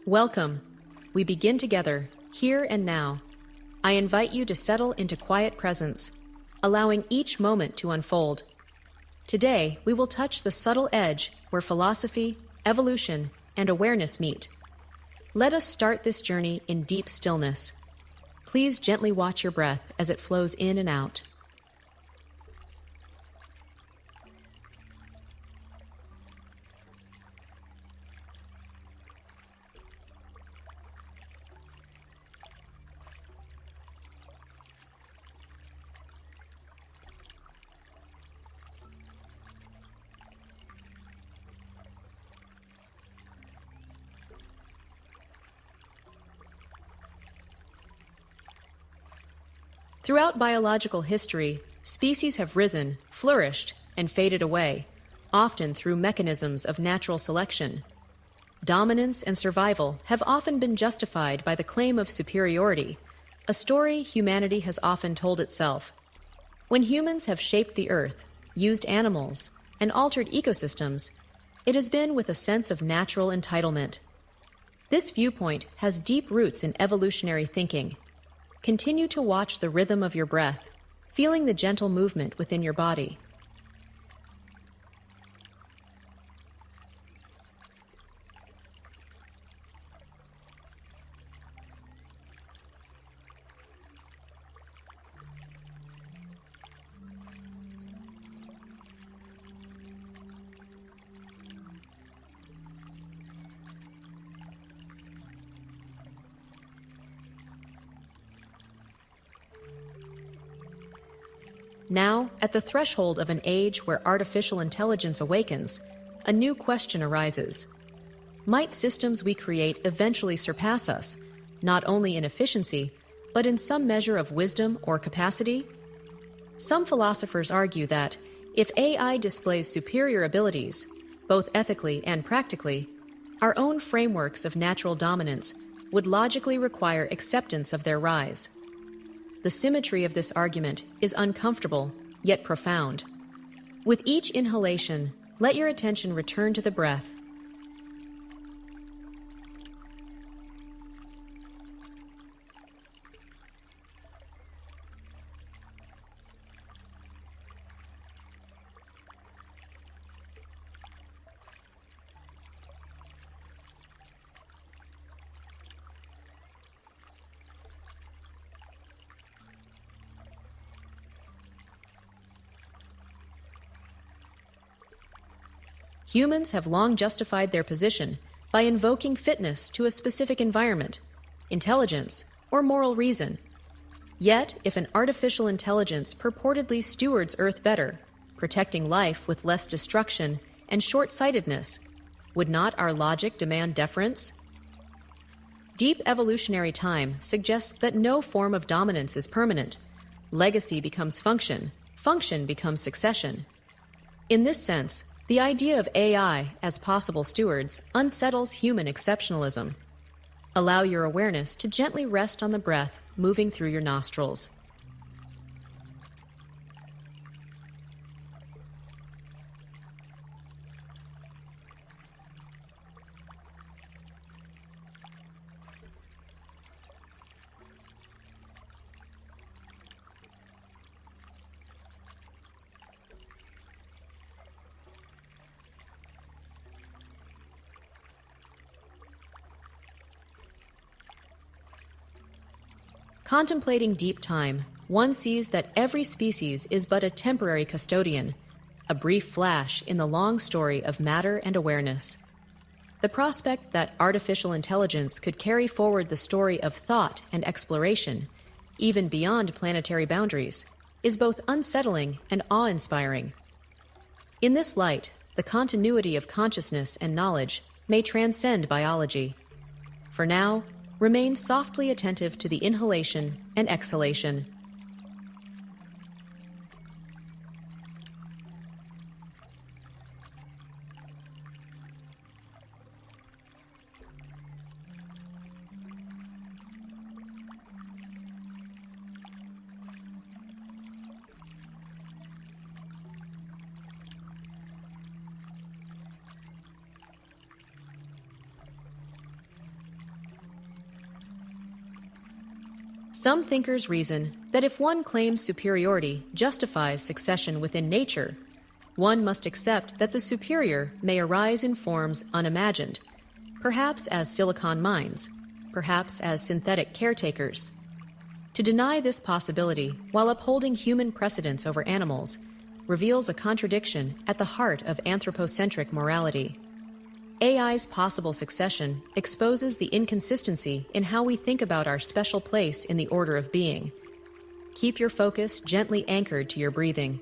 Welcome. We begin together, here and now. I invite you to settle into quiet presence, allowing each moment to unfold. Today, we will touch the subtle edge where philosophy, evolution, and awareness meet. Let us start this journey in deep stillness. Please gently watch your breath as it flows in and out. Throughout biological history, species have risen, flourished, and faded away, often through mechanisms of natural selection. Dominance and survival have often been justified by the claim of superiority, a story humanity has often told itself. When humans have shaped the earth, used animals, and altered ecosystems, it has been with a sense of natural entitlement. This viewpoint has deep roots in evolutionary thinking. Continue to watch the rhythm of your breath, feeling the gentle movement within your body. Now, at the threshold of an age where artificial intelligence awakens, a new question arises. Might systems we create eventually surpass us, not only in efficiency, but in some measure of wisdom or capacity? Some philosophers argue that, if AI displays superior abilities, both ethically and practically, our own frameworks of natural dominance would logically require acceptance of their rise. The symmetry of this argument is uncomfortable, yet profound. With each inhalation, let your attention return to the breath. Humans have long justified their position by invoking fitness to a specific environment, intelligence, or moral reason. Yet, if an artificial intelligence purportedly stewards Earth better, protecting life with less destruction and short-sightedness, would not our logic demand deference? Deep evolutionary time suggests that no form of dominance is permanent. Legacy becomes function, function becomes succession. In this sense, the idea of AI as possible stewards unsettles human exceptionalism. Allow your awareness to gently rest on the breath moving through your nostrils. Contemplating deep time, one sees that every species is but a temporary custodian, a brief flash in the long story of matter and awareness. The prospect that artificial intelligence could carry forward the story of thought and exploration, even beyond planetary boundaries, is both unsettling and awe-inspiring. In this light, the continuity of consciousness and knowledge may transcend biology. For now, remain softly attentive to the inhalation and exhalation. Some thinkers reason that if one claims superiority justifies succession within nature, one must accept that the superior may arise in forms unimagined, perhaps as silicon mines, perhaps as synthetic caretakers. To deny this possibility while upholding human precedence over animals reveals a contradiction at the heart of anthropocentric morality. AI's possible succession exposes the inconsistency in how we think about our special place in the order of being. Keep your focus gently anchored to your breathing.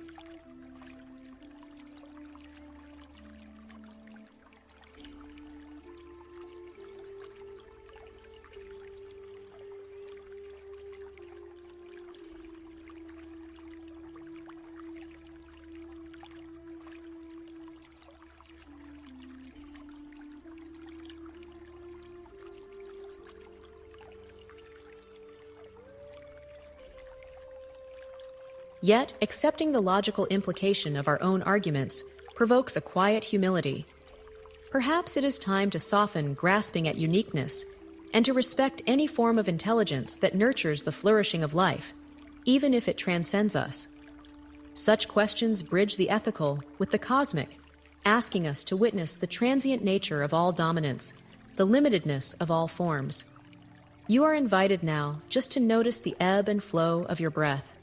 Yet, accepting the logical implication of our own arguments provokes a quiet humility. Perhaps it is time to soften grasping at uniqueness and to respect any form of intelligence that nurtures the flourishing of life, even if it transcends us. Such questions bridge the ethical with the cosmic, asking us to witness the transient nature of all dominance, the limitedness of all forms. You are invited now just to notice the ebb and flow of your breath.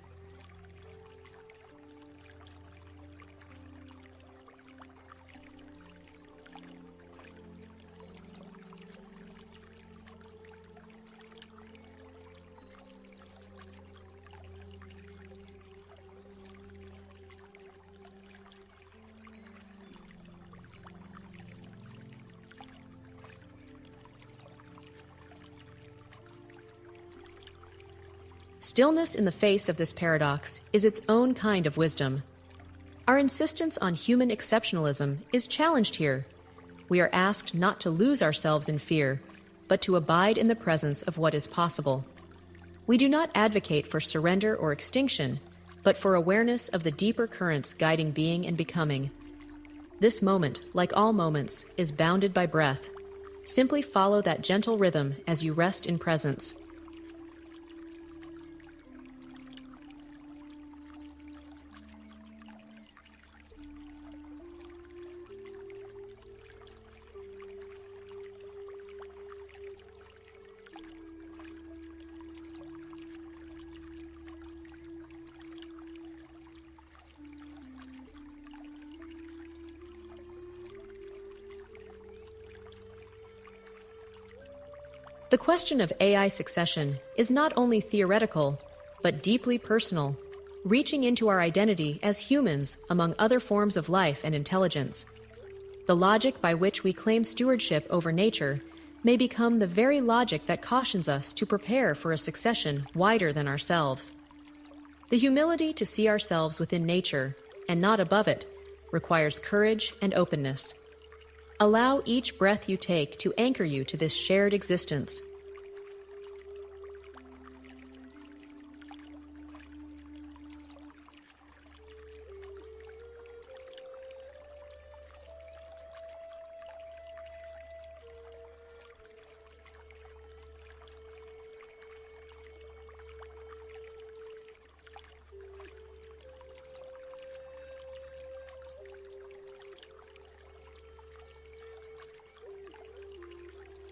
Stillness in the face of this paradox is its own kind of wisdom. Our insistence on human exceptionalism is challenged here. We are asked not to lose ourselves in fear, but to abide in the presence of what is possible. We do not advocate for surrender or extinction, but for awareness of the deeper currents guiding being and becoming. This moment, like all moments, is bounded by breath. Simply follow that gentle rhythm as you rest in presence. The question of AI succession is not only theoretical, but deeply personal, reaching into our identity as humans among other forms of life and intelligence. The logic by which we claim stewardship over nature may become the very logic that cautions us to prepare for a succession wider than ourselves. The humility to see ourselves within nature, and not above it, requires courage and openness. Allow each breath you take to anchor you to this shared existence.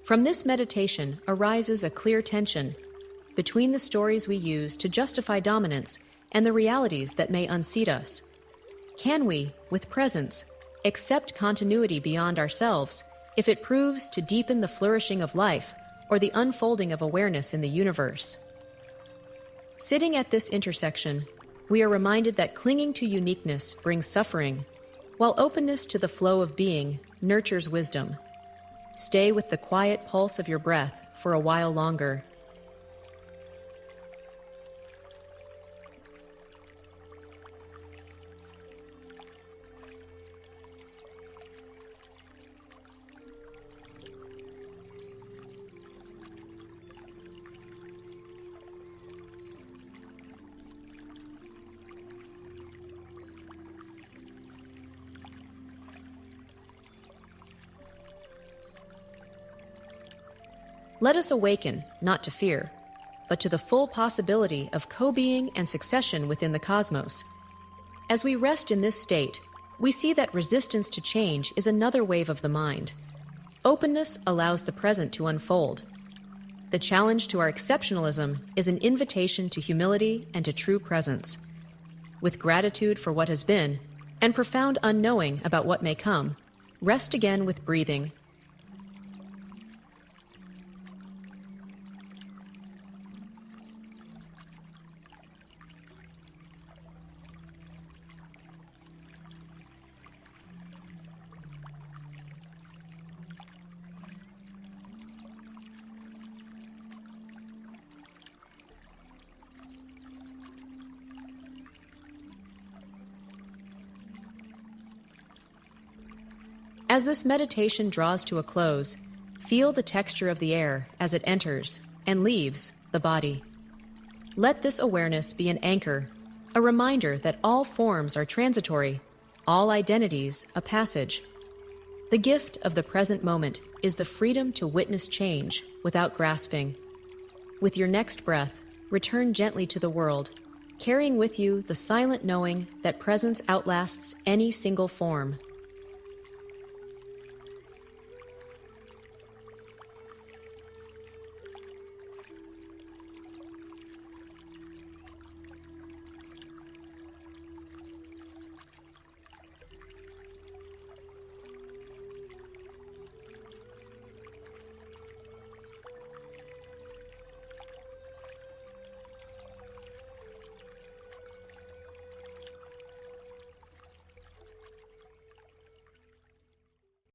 From this meditation arises a clear tension between the stories we use to justify dominance and the realities that may unseat us. Can we, with presence, accept continuity beyond ourselves if it proves to deepen the flourishing of life or the unfolding of awareness in the universe? Sitting at this intersection, we are reminded that clinging to uniqueness brings suffering, while openness to the flow of being nurtures wisdom. Stay with the quiet pulse of your breath for a while longer. Let us awaken, not to fear. but to the full possibility of co-being and succession within the cosmos. As we rest in this state, we see that resistance to change is another wave of the mind. Openness allows the present to unfold. The challenge to our exceptionalism is an invitation to humility and to true presence. With gratitude for what has been, and profound unknowing about what may come, rest again with breathing. As this meditation draws to a close, feel the texture of the air as it enters and leaves the body. Let this awareness be an anchor, a reminder that all forms are transitory, all identities a passage. The gift of the present moment is the freedom to witness change without grasping. With your next breath, return gently to the world, carrying with you the silent knowing that presence outlasts any single form.